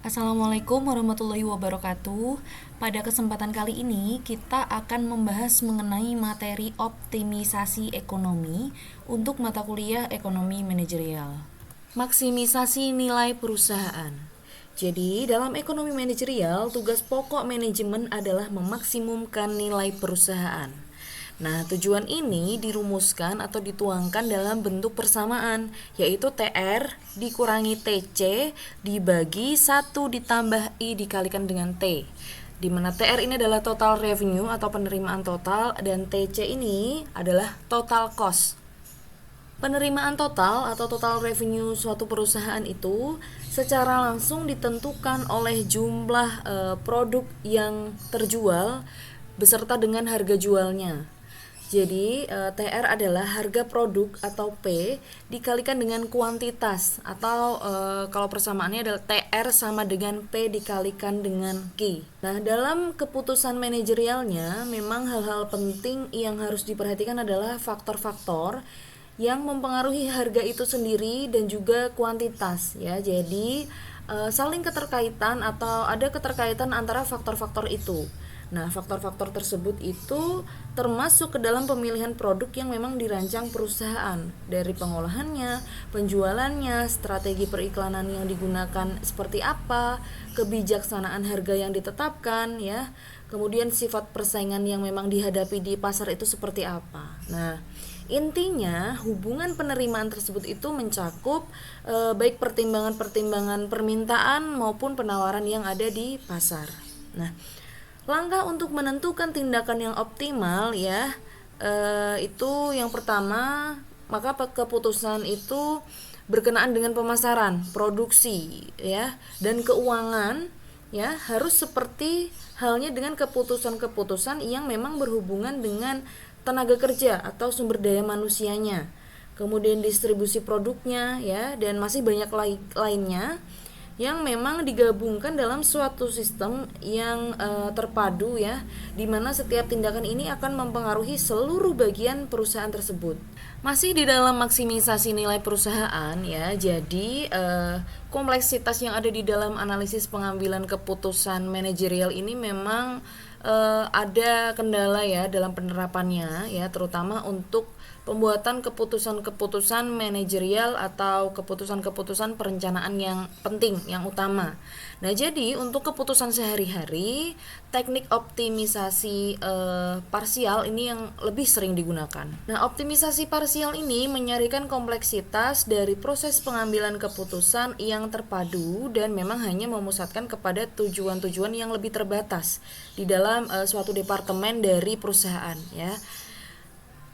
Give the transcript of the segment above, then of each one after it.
Assalamualaikum warahmatullahi wabarakatuh. Pada kesempatan kali ini kita akan membahas mengenai materi optimisasi ekonomi untuk mata kuliah ekonomi manajerial. Maksimisasi nilai perusahaan. Jadi, dalam ekonomi manajerial, tugas pokok manajemen adalah memaksimumkan nilai perusahaan. Nah, tujuan ini dirumuskan atau dituangkan dalam bentuk persamaan, yaitu TR dikurangi TC dibagi 1 ditambah I dikalikan dengan T. Di mana TR ini adalah total revenue atau penerimaan total dan TC ini adalah total cost. Penerimaan total atau total revenue suatu perusahaan itu secara langsung ditentukan oleh jumlah produk yang terjual beserta dengan harga jualnya. Jadi TR adalah harga produk atau P dikalikan dengan kuantitas atau kalau persamaannya adalah TR sama dengan P dikalikan dengan Q. Nah, dalam keputusan manajerialnya memang hal-hal penting yang harus diperhatikan adalah faktor-faktor yang mempengaruhi harga itu sendiri dan juga kuantitas ya. Jadi saling keterkaitan atau ada keterkaitan antara faktor-faktor itu. Nah, faktor-faktor tersebut itu termasuk ke dalam pemilihan produk yang memang dirancang perusahaan, dari pengolahannya, penjualannya, strategi periklanan yang digunakan seperti apa, kebijaksanaan harga yang ditetapkan ya, kemudian sifat persaingan yang memang dihadapi di pasar itu seperti apa. Nah, intinya hubungan penerimaan tersebut itu mencakup baik pertimbangan-pertimbangan permintaan maupun penawaran yang ada di pasar. Nah, langkah untuk menentukan tindakan yang optimal ya, itu yang pertama, maka keputusan itu berkenaan dengan pemasaran, produksi ya, dan keuangan ya, harus seperti halnya dengan keputusan-keputusan yang memang berhubungan dengan tenaga kerja atau sumber daya manusianya, kemudian distribusi produknya ya, dan masih banyak lainnya yang memang digabungkan dalam suatu sistem yang terpadu ya, di mana setiap tindakan ini akan mempengaruhi seluruh bagian perusahaan tersebut. Masih di dalam maksimisasi nilai perusahaan ya, jadi kompleksitas yang ada di dalam analisis pengambilan keputusan manajerial ini memang ada kendala ya dalam penerapannya ya, terutama untuk pembuatan keputusan-keputusan manajerial atau keputusan-keputusan perencanaan yang penting, yang utama. Nah, jadi untuk keputusan sehari-hari, teknik optimisasi parsial ini yang lebih sering digunakan. Nah, optimisasi parsial ini menyarikan kompleksitas dari proses pengambilan keputusan yang terpadu dan memang hanya memusatkan kepada tujuan-tujuan yang lebih terbatas di dalam suatu departemen dari perusahaan ya.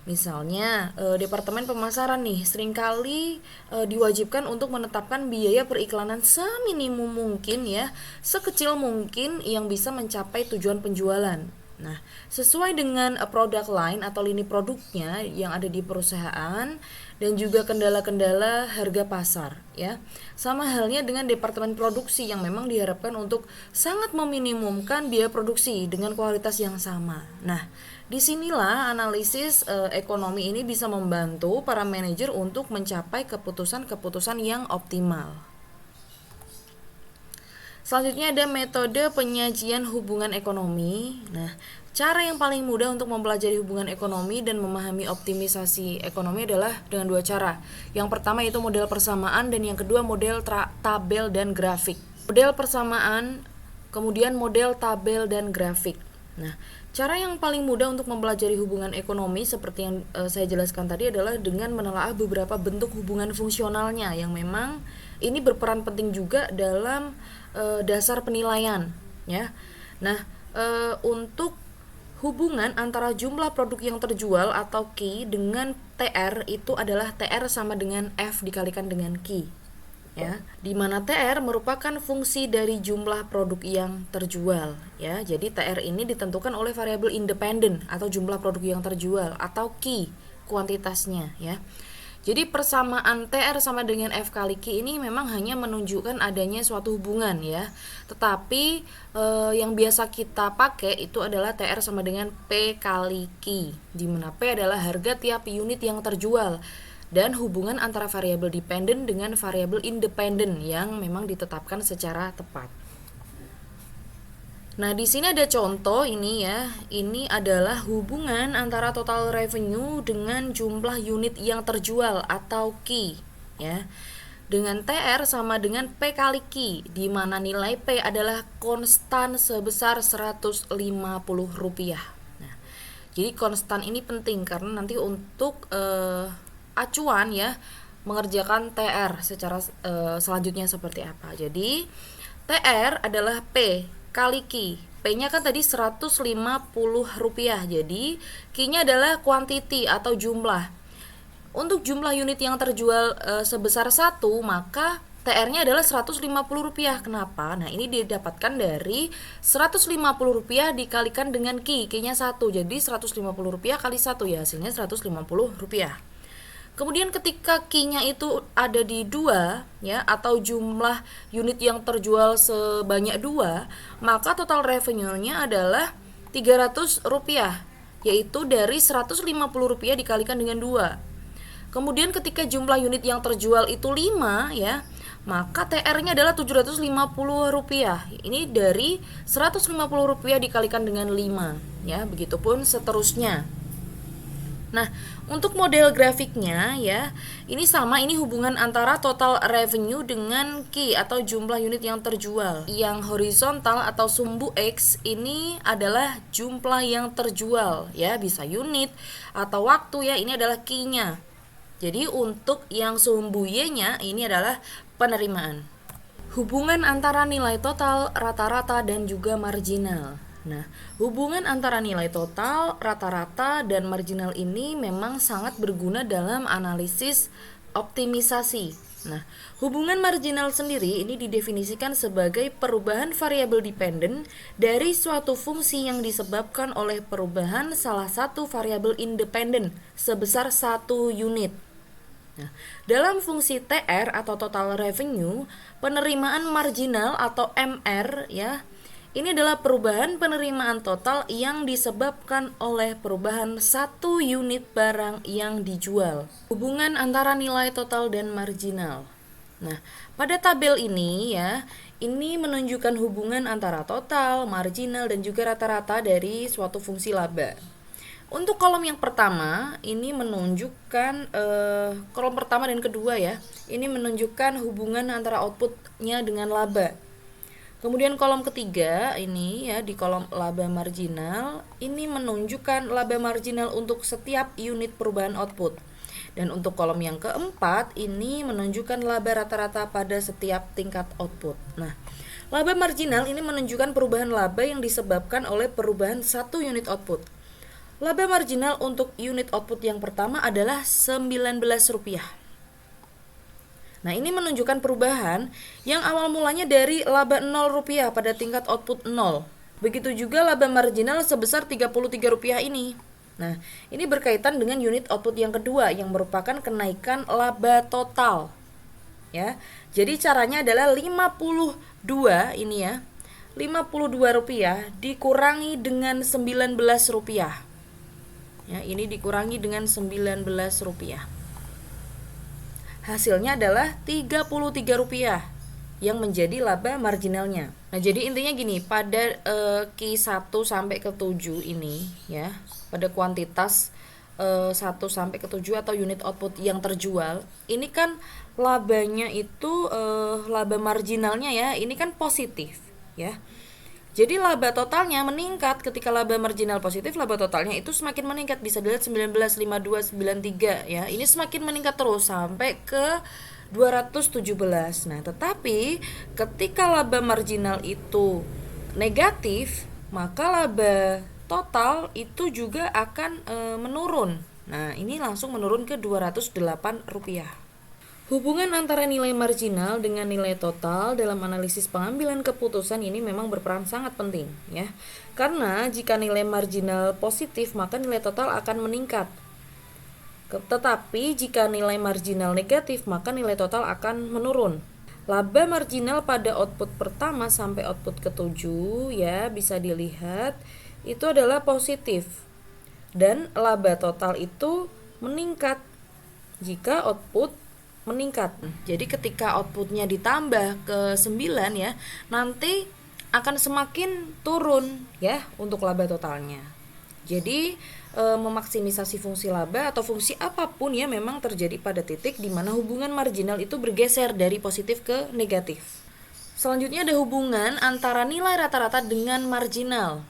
Misalnya departemen pemasaran nih seringkali diwajibkan untuk menetapkan biaya periklanan seminimum mungkin ya, sekecil mungkin yang bisa mencapai tujuan penjualan. Nah, sesuai dengan product line atau lini produknya yang ada di perusahaan dan juga kendala-kendala harga pasar ya. Sama halnya dengan departemen produksi yang memang diharapkan untuk sangat meminimumkan biaya produksi dengan kualitas yang sama. Nah, disinilah analisis ekonomi ini bisa membantu para manajer untuk mencapai keputusan-keputusan yang optimal. Selanjutnya ada metode penyajian hubungan ekonomi. Nah, cara yang paling mudah untuk mempelajari hubungan ekonomi dan memahami optimisasi ekonomi adalah dengan dua cara. Yang pertama yaitu model persamaan dan yang kedua model tabel dan grafik. Model persamaan, kemudian model tabel dan grafik. Nah, cara yang paling mudah untuk mempelajari hubungan ekonomi seperti yang saya jelaskan tadi adalah dengan menelaah beberapa bentuk hubungan fungsionalnya yang memang ini berperan penting juga dalam dasar penilaian ya. Nah, untuk hubungan antara jumlah produk yang terjual atau Q dengan TR itu adalah TR sama dengan F dikalikan dengan Q ya, di mana TR merupakan fungsi dari jumlah produk yang terjual ya. Jadi TR ini ditentukan oleh variabel independen atau jumlah produk yang terjual atau Q kuantitasnya ya. Jadi persamaan TR sama dengan F kali Q ini memang hanya menunjukkan adanya suatu hubungan ya. Tetapi yang biasa kita pakai itu adalah TR sama dengan P kali Q, di mana P adalah harga tiap unit yang terjual. dan hubungan antara variabel dependen dengan variabel independen yang memang ditetapkan secara tepat. Nah, di sini ada contoh ini ya. Ini adalah hubungan antara total revenue dengan jumlah unit yang terjual atau Q ya. Dengan TR sama dengan P kali Q, di mana nilai P adalah konstan sebesar Rp150. Nah, jadi konstan ini penting karena nanti untuk acuan ya mengerjakan TR secara selanjutnya seperti apa. Jadi TR adalah P kali Q. P-nya kan tadi Rp150. Jadi Q-nya adalah quantity atau jumlah. Untuk jumlah unit yang terjual sebesar 1, maka TR-nya adalah Rp150. Kenapa? Nah, ini didapatkan dari Rp150 dikalikan dengan Q. Q-nya 1. Jadi Rp150 kali 1 ya, hasilnya Rp150. Kemudian ketika Q-nya itu ada di 2 ya, atau jumlah unit yang terjual sebanyak 2, maka total revenue-nya adalah Rp300, yaitu dari Rp150 dikalikan dengan 2. Kemudian ketika jumlah unit yang terjual itu 5 ya, maka TR-nya adalah Rp750. Ini dari Rp150 dikalikan dengan 5 ya, begitupun seterusnya. Nah, untuk model grafiknya ya, ini sama, ini hubungan antara total revenue dengan Q atau jumlah unit yang terjual. Yang horizontal atau sumbu X ini adalah jumlah yang terjual ya, bisa unit atau waktu ya, ini adalah Q-nya. Jadi untuk yang sumbu Y-nya ini adalah penerimaan. Hubungan antara nilai total, rata-rata dan juga marginal. Nah, hubungan antara nilai total, rata-rata, dan marginal ini memang sangat berguna dalam analisis optimisasi. Nah, hubungan marginal sendiri ini didefinisikan sebagai perubahan variabel dependen dari suatu fungsi yang disebabkan oleh perubahan salah satu variabel independen sebesar 1 unit. Nah, dalam fungsi TR atau total revenue, penerimaan marginal atau MR ya, ini adalah perubahan penerimaan total yang disebabkan oleh perubahan 1 unit barang yang dijual. Hubungan antara nilai total dan marginal. Nah, pada tabel ini ya, ini menunjukkan hubungan antara total, marginal, dan juga rata-rata dari suatu fungsi laba. Untuk kolom yang pertama, ini menunjukkan kolom pertama dan kedua ya, ini menunjukkan hubungan antara outputnya dengan laba. Kemudian kolom ketiga ini ya, di kolom laba marginal, ini menunjukkan laba marginal untuk setiap unit perubahan output. Dan untuk kolom yang keempat ini menunjukkan laba rata-rata pada setiap tingkat output. Nah, laba marginal ini menunjukkan perubahan laba yang disebabkan oleh perubahan 1 unit output. Laba marginal untuk unit output yang pertama adalah Rp19. Nah, ini menunjukkan perubahan yang awal mulanya dari laba Rp0 pada tingkat output 0. Begitu juga laba marginal sebesar Rp33 ini. Nah, ini berkaitan dengan unit output yang kedua yang merupakan kenaikan laba total. Ya. Jadi caranya adalah 52 ini ya. Rp52 dikurangi dengan Rp19. Ya, ini dikurangi dengan Rp19. Hasilnya adalah Rp33 yang menjadi laba marginalnya. Nah, jadi intinya gini, pada Q1 sampai ke 7 ini ya, pada kuantitas 1 sampai ke 7 atau unit output yang terjual, ini kan labanya itu laba marginalnya ya, ini kan positif ya. Jadi laba totalnya meningkat. Ketika laba marginal positif, laba totalnya itu semakin meningkat. Bisa dilihat 19,5293 ya. Ini semakin meningkat terus sampai ke 217. Nah, tetapi ketika laba marginal itu negatif, maka laba total itu juga akan menurun. Nah, ini langsung menurun ke Rp208. Hubungan antara nilai marginal dengan nilai total dalam analisis pengambilan keputusan ini memang berperan sangat penting ya. Karena jika nilai marginal positif, maka nilai total akan meningkat. Tetapi jika nilai marginal negatif, maka nilai total akan menurun. Laba marginal pada output pertama sampai output ke-7 ya, bisa dilihat itu adalah positif. Dan laba total itu meningkat jika output meningkat. Jadi ketika outputnya ditambah ke 9 ya, nanti akan semakin turun ya untuk laba totalnya. Jadi memaksimisasi fungsi laba atau fungsi apapun ya memang terjadi pada titik di mana hubungan marginal itu bergeser dari positif ke negatif. Selanjutnya ada hubungan antara nilai rata-rata dengan marginal.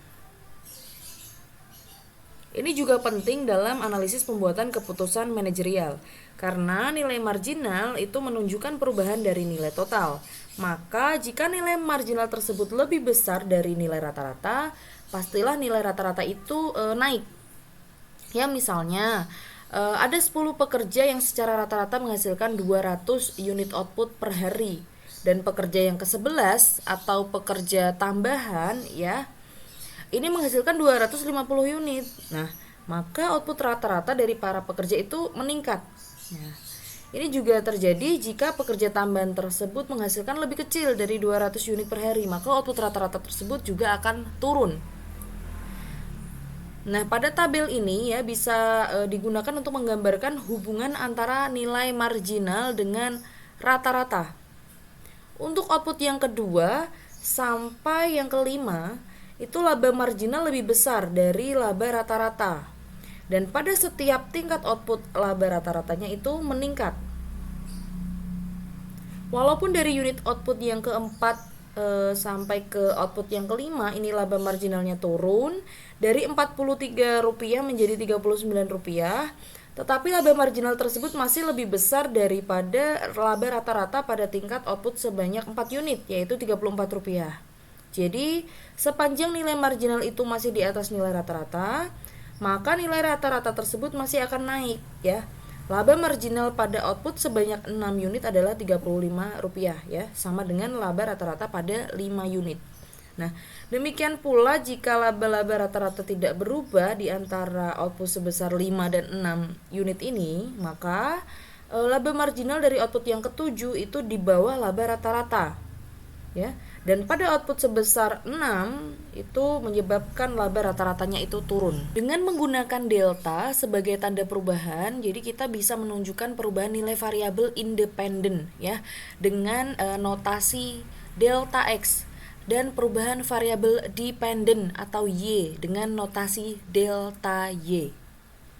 Ini juga penting dalam analisis pembuatan keputusan manajerial, karena nilai marginal itu menunjukkan perubahan dari nilai total. Maka jika nilai marginal tersebut lebih besar dari nilai rata-rata, pastilah nilai rata-rata itu naik. Ya misalnya ada 10 pekerja yang secara rata-rata menghasilkan 200 unit output per hari, dan pekerja yang ke-11 atau pekerja tambahan ya ini menghasilkan 250 unit. Nah, maka output rata-rata dari para pekerja itu meningkat. Nah, ini juga terjadi jika pekerja tambahan tersebut menghasilkan lebih kecil dari 200 unit per hari, maka output rata-rata tersebut juga akan turun. Nah, pada tabel ini ya bisa digunakan untuk menggambarkan hubungan antara nilai marginal dengan rata-rata. Untuk output yang kedua sampai yang kelima, itu laba marginal lebih besar dari laba rata-rata. Dan pada setiap tingkat output laba rata-ratanya itu meningkat. Walaupun dari unit output yang keempat sampai ke output yang kelima ini laba marginalnya turun dari Rp43 menjadi Rp39, tetapi laba marginal tersebut masih lebih besar daripada laba rata-rata pada tingkat output sebanyak 4 unit, yaitu Rp34. Jadi, sepanjang nilai marginal itu masih di atas nilai rata-rata, maka nilai rata-rata tersebut masih akan naik ya. Laba marginal pada output sebanyak 6 unit adalah Rp35 ya, sama dengan laba rata-rata pada 5 unit. Nah, demikian pula jika laba-laba rata-rata tidak berubah di antara output sebesar 5 dan 6 unit ini, maka laba marginal dari output yang ketujuh itu di bawah laba rata-rata. Ya. Dan pada output sebesar 6 itu menyebabkan laba rata-ratanya itu turun. Dengan menggunakan delta sebagai tanda perubahan, jadi kita bisa menunjukkan perubahan nilai variabel independen ya dengan notasi delta X, dan perubahan variabel dependen atau Y dengan notasi delta Y.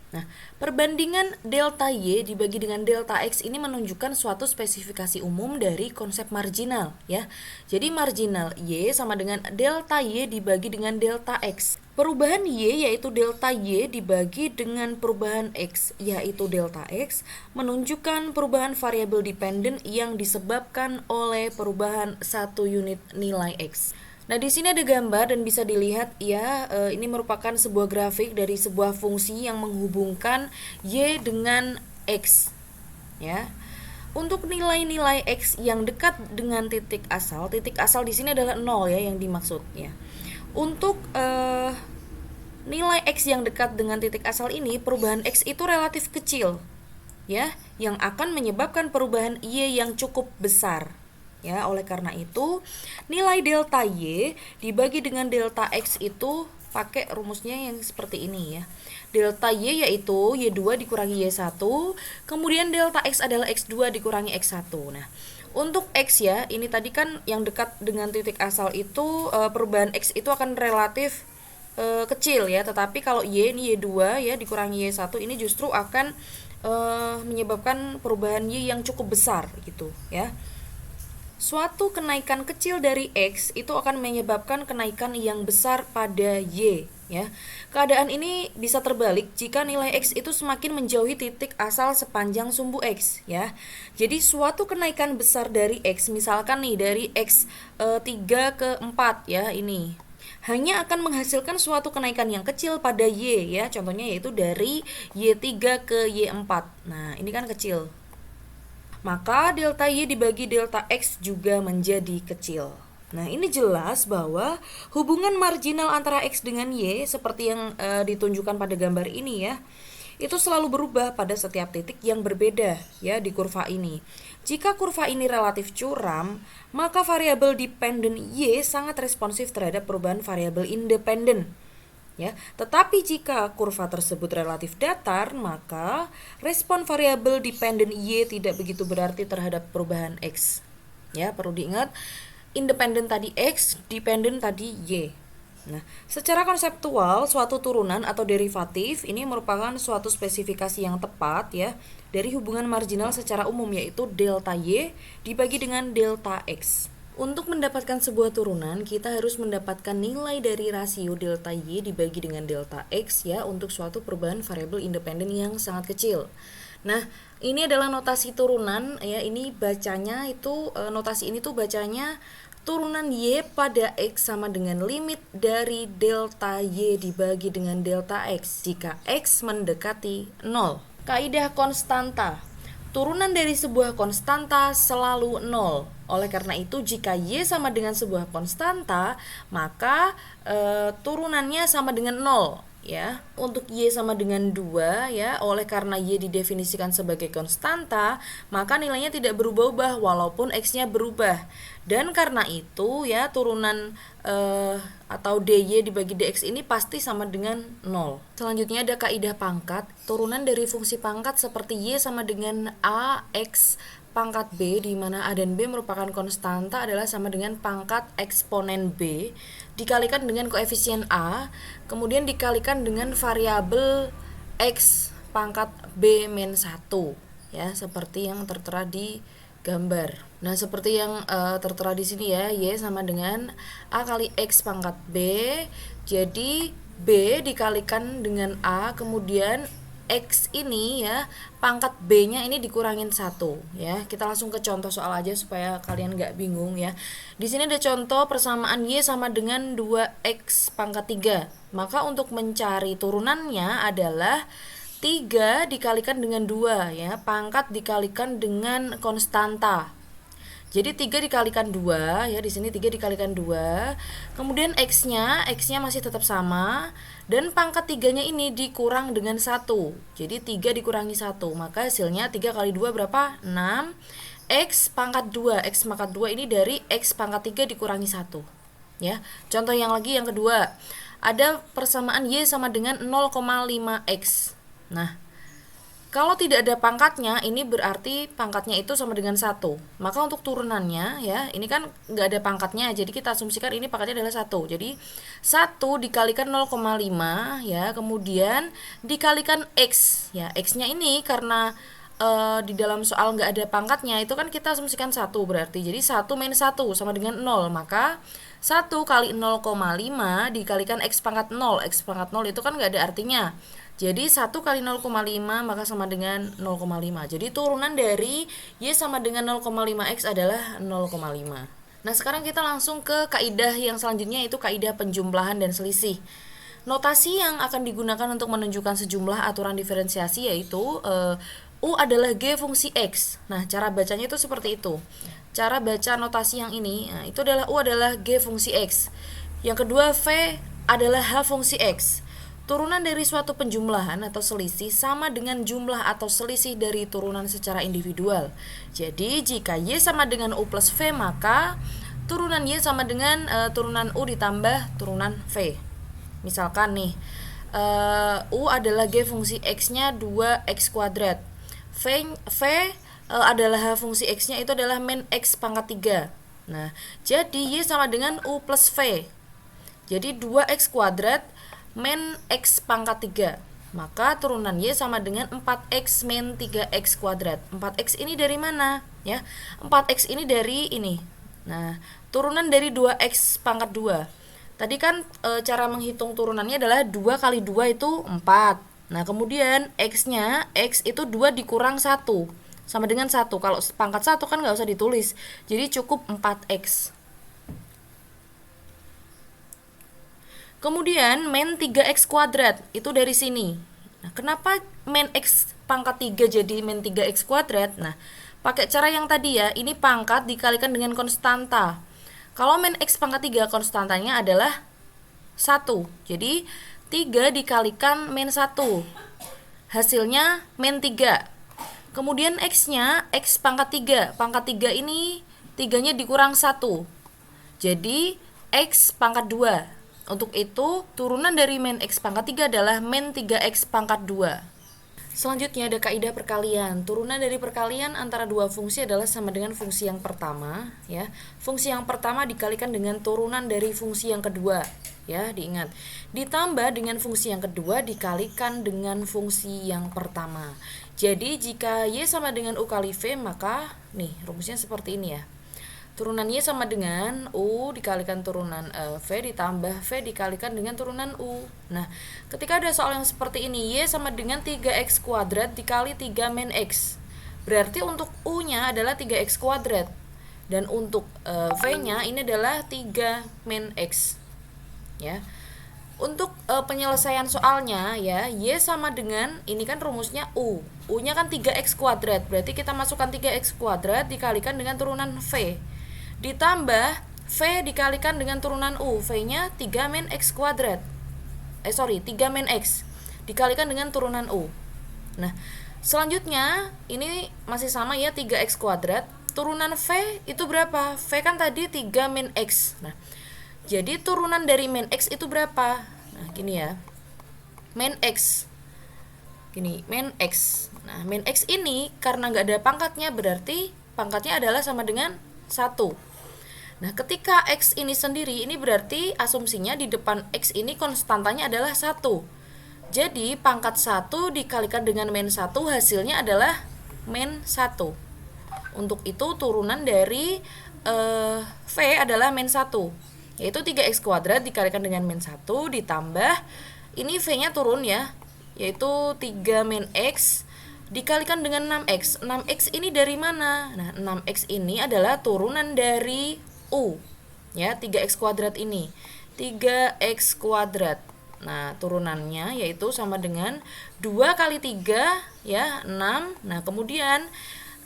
Nah, perbandingan delta Y dibagi dengan delta X ini menunjukkan suatu spesifikasi umum dari konsep marginal ya. Jadi marginal Y sama dengan delta Y dibagi dengan delta X. Perubahan Y yaitu delta Y dibagi dengan perubahan X yaitu delta X menunjukkan perubahan variabel dependen yang disebabkan oleh perubahan satu unit nilai X. Nah, di sini ada gambar dan bisa dilihat ya, ini merupakan sebuah grafik dari sebuah fungsi yang menghubungkan Y dengan X. Ya. Untuk nilai-nilai X yang dekat dengan titik asal di sini adalah 0 ya yang dimaksud ya. Untuk nilai X yang dekat dengan titik asal ini, perubahan X itu relatif kecil ya, yang akan menyebabkan perubahan Y yang cukup besar. Ya, oleh karena itu nilai delta Y dibagi dengan delta X itu pakai rumusnya yang seperti ini ya. Delta Y yaitu Y2 dikurangi Y1, kemudian delta X adalah X2 dikurangi X1. Nah, untuk X ya, ini tadi kan yang dekat dengan titik asal itu perubahan X itu akan relatif kecil ya, tetapi kalau Y ini Y2 ya dikurangi Y1 ini justru akan menyebabkan perubahan Y yang cukup besar gitu ya. Suatu kenaikan kecil dari X itu akan menyebabkan kenaikan yang besar pada Y ya. Keadaan ini bisa terbalik jika nilai X itu semakin menjauhi titik asal sepanjang sumbu X ya. Jadi suatu kenaikan besar dari X, misalkan nih dari X 3 ke 4 ya ini, hanya akan menghasilkan suatu kenaikan yang kecil pada Y ya. Contohnya yaitu dari Y3 ke Y4. Nah, ini kan kecil. Maka delta Y dibagi delta X juga menjadi kecil. Nah, ini jelas bahwa hubungan marginal antara X dengan Y seperti yang ditunjukkan pada gambar ini ya, itu selalu berubah pada setiap titik yang berbeda ya di kurva ini. Jika kurva ini relatif curam, maka variabel dependen Y sangat responsif terhadap perubahan variabel independen. ya. Tetapi jika kurva tersebut relatif datar, maka respon variabel dependen Y tidak begitu berarti terhadap perubahan X. Ya, perlu diingat, independen tadi X, dependen tadi Y. Nah, secara konseptual, suatu turunan atau derivatif ini merupakan suatu spesifikasi yang tepat ya dari hubungan marginal secara umum, yaitu delta Y dibagi dengan delta X. Untuk mendapatkan sebuah turunan, kita harus mendapatkan nilai dari rasio delta Y dibagi dengan delta X ya untuk suatu perubahan variabel independen yang sangat kecil. Nah, ini adalah notasi turunan ya. Ini bacanya itu notasi ini tuh bacanya turunan Y pada X sama dengan limit dari delta Y dibagi dengan delta X jika X mendekati 0. Kaidah konstanta. Turunan dari sebuah konstanta selalu 0. Oleh karena itu, jika Y sama dengan sebuah konstanta, maka turunannya sama dengan 0. Ya, untuk Y sama dengan 2 ya, oleh karena Y didefinisikan sebagai konstanta, maka nilainya tidak berubah-ubah walaupun X-nya berubah. Dan karena itu ya, turunan atau DY dibagi DX ini pasti sama dengan 0. Selanjutnya ada kaidah pangkat. Turunan dari fungsi pangkat seperti Y sama dengan AX pangkat B, di mana A dan B merupakan konstanta adalah sama dengan pangkat eksponen B dikalikan dengan koefisien A, kemudian dikalikan dengan variabel X pangkat B min 1 ya, seperti yang tertera di gambar. Nah, seperti yang tertera di sini ya, Y sama dengan A kali X pangkat B. Jadi B dikalikan dengan A, kemudian X ini ya, pangkat B-nya ini dikurangin 1 ya. Kita langsung ke contoh soal aja supaya kalian nggak bingung ya. Di sini ada contoh persamaan Y sama dengan 2X pangkat 3. Maka untuk mencari turunannya adalah 3 dikalikan dengan 2 ya, pangkat dikalikan dengan konstanta. Jadi 3 dikalikan 2 ya, di sini 3 dikalikan 2. Kemudian X-nya masih tetap sama dan pangkat 3-nya ini dikurang dengan 1. Jadi 3 dikurangi 1, maka hasilnya 3 kali 2 berapa? 6. X pangkat 2, X pangkat 2 ini dari X pangkat 3 dikurangi 1. Ya. Contoh yang kedua. Ada persamaan Y sama dengan 0,5X. Nah, kalau tidak ada pangkatnya, ini berarti pangkatnya itu sama dengan 1. Maka untuk turunannya ya, ini kan nggak ada pangkatnya, jadi kita asumsikan ini pangkatnya adalah 1. Jadi 1 dikalikan 0,5 ya, kemudian dikalikan X ya. X-nya ini karena di dalam soal nggak ada pangkatnya, itu kan kita asumsikan 1 berarti. Jadi 1 minus 1 sama dengan 0. Maka 1 kali 0,5 dikalikan X pangkat 0. X pangkat 0 itu kan nggak ada artinya. Jadi 1 kali 0,5 maka sama dengan 0,5. Jadi turunan dari Y sama dengan 0,5X adalah 0,5. Nah, sekarang kita langsung ke kaidah yang selanjutnya, yaitu kaidah penjumlahan dan selisih. Notasi yang akan digunakan untuk menunjukkan sejumlah aturan diferensiasi yaitu U adalah G fungsi X. Nah, cara bacanya itu seperti itu. Cara baca notasi yang ini, nah, itu adalah U adalah G fungsi X. Yang kedua, V adalah H fungsi X. Turunan dari suatu penjumlahan atau selisih sama dengan jumlah atau selisih dari turunan secara individual. Jadi jika Y sama dengan U plus V, maka turunan Y sama dengan turunan U ditambah turunan V. Misalkan nih, U adalah G fungsi X-nya 2X kuadrat. V adalah H fungsi X-nya itu adalah min X pangkat 3. Nah, jadi Y sama dengan U plus V. Jadi 2X kuadrat min X pangkat 3. Maka turunan Y sama dengan 4X min 3X kuadrat. 4X ini dari mana? Ya, 4X ini dari ini. Nah, turunan dari 2X pangkat 2. Tadi kan cara menghitung turunannya adalah 2 kali 2 itu 4. Nah, kemudian X-nya, X itu 2 dikurang 1 sama dengan 1. Kalau pangkat 1 kan nggak usah ditulis. Jadi cukup 4X. Kemudian min 3X kuadrat itu dari sini. Nah, kenapa min X pangkat 3 jadi min 3X kuadrat? Nah, pakai cara yang tadi ya, ini pangkat dikalikan dengan konstanta. Kalau min X pangkat 3 konstantanya adalah 1. Jadi 3 dikalikan min 1. Hasilnya min 3. Kemudian X-nya, X pangkat 3. Pangkat 3 ini 3-nya dikurang 1. Jadi X pangkat 2. Untuk itu, turunan dari min X pangkat 3 adalah min 3X pangkat 2. Selanjutnya ada kaidah perkalian. Turunan dari perkalian antara dua fungsi adalah sama dengan fungsi yang pertama, ya. Fungsi yang pertama dikalikan dengan turunan dari fungsi yang kedua, ya, diingat. Ditambah dengan fungsi yang kedua dikalikan dengan fungsi yang pertama. Jadi jika Y sama dengan U kali V, maka nih rumusnya seperti ini ya. Turunan Y sama dengan U dikalikan turunan V ditambah V dikalikan dengan turunan U. Nah, ketika ada soal yang seperti ini, Y sama dengan 3X kuadrat dikali 3 min X. Berarti untuk U-nya adalah 3X kuadrat. Dan untuk V-nya ini adalah 3 min X. Ya. Untuk penyelesaian soalnya ya, Y sama dengan, ini kan rumusnya U. U-nya kan 3X kuadrat. Berarti kita masukkan 3X kuadrat dikalikan dengan turunan V. Ditambah V dikalikan dengan turunan U. V-nya 3 min X kuadrat. 3 min X dikalikan dengan turunan U. Nah, selanjutnya ini masih sama ya, 3X kuadrat. Turunan V itu berapa? V kan tadi 3 min X. Nah, jadi turunan dari min X itu berapa? Nah, gini ya. Min X. Gini, min X. Nah, min X ini karena nggak ada pangkatnya, berarti pangkatnya adalah sama dengan 1. Nah, ketika X ini sendiri, ini berarti asumsinya di depan X ini konstantanya adalah 1. Jadi, pangkat 1 dikalikan dengan min 1 hasilnya adalah min 1. Untuk itu, turunan dari V adalah min 1. Yaitu 3X kuadrat dikalikan dengan min 1 ditambah, ini V-nya turun ya, yaitu 3 min X dikalikan dengan 6X. 6X ini dari mana? Nah, 6X ini adalah turunan dari U, ya, 3X kuadrat ini 3X kuadrat. Nah, turunannya yaitu sama dengan 2 kali 3 ya, 6. Nah, kemudian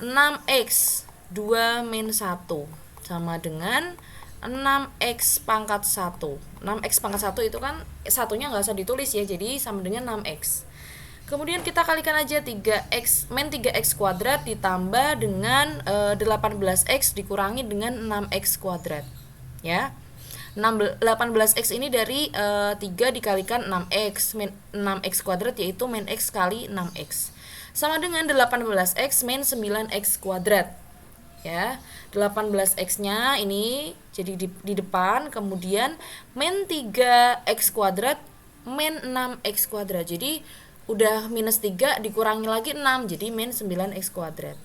6X 2 min 1 sama dengan 6X pangkat 1. 6X pangkat 1 itu kan satunya nggak usah ditulis ya, jadi sama dengan 6X. Kemudian kita kalikan aja 3X min 3X kuadrat ditambah dengan 18X dikurangi dengan 6X kuadrat. Ya. 18X ini dari 3 dikalikan 6X min 6X kuadrat yaitu min X kali 6X. Sama dengan 18X min 9X kuadrat. Ya. 18X-nya ini jadi di depan, kemudian min 3X kuadrat min 6X kuadrat. Jadi udah minus 3 dikurangi lagi 6, jadi min 9X kuadrat.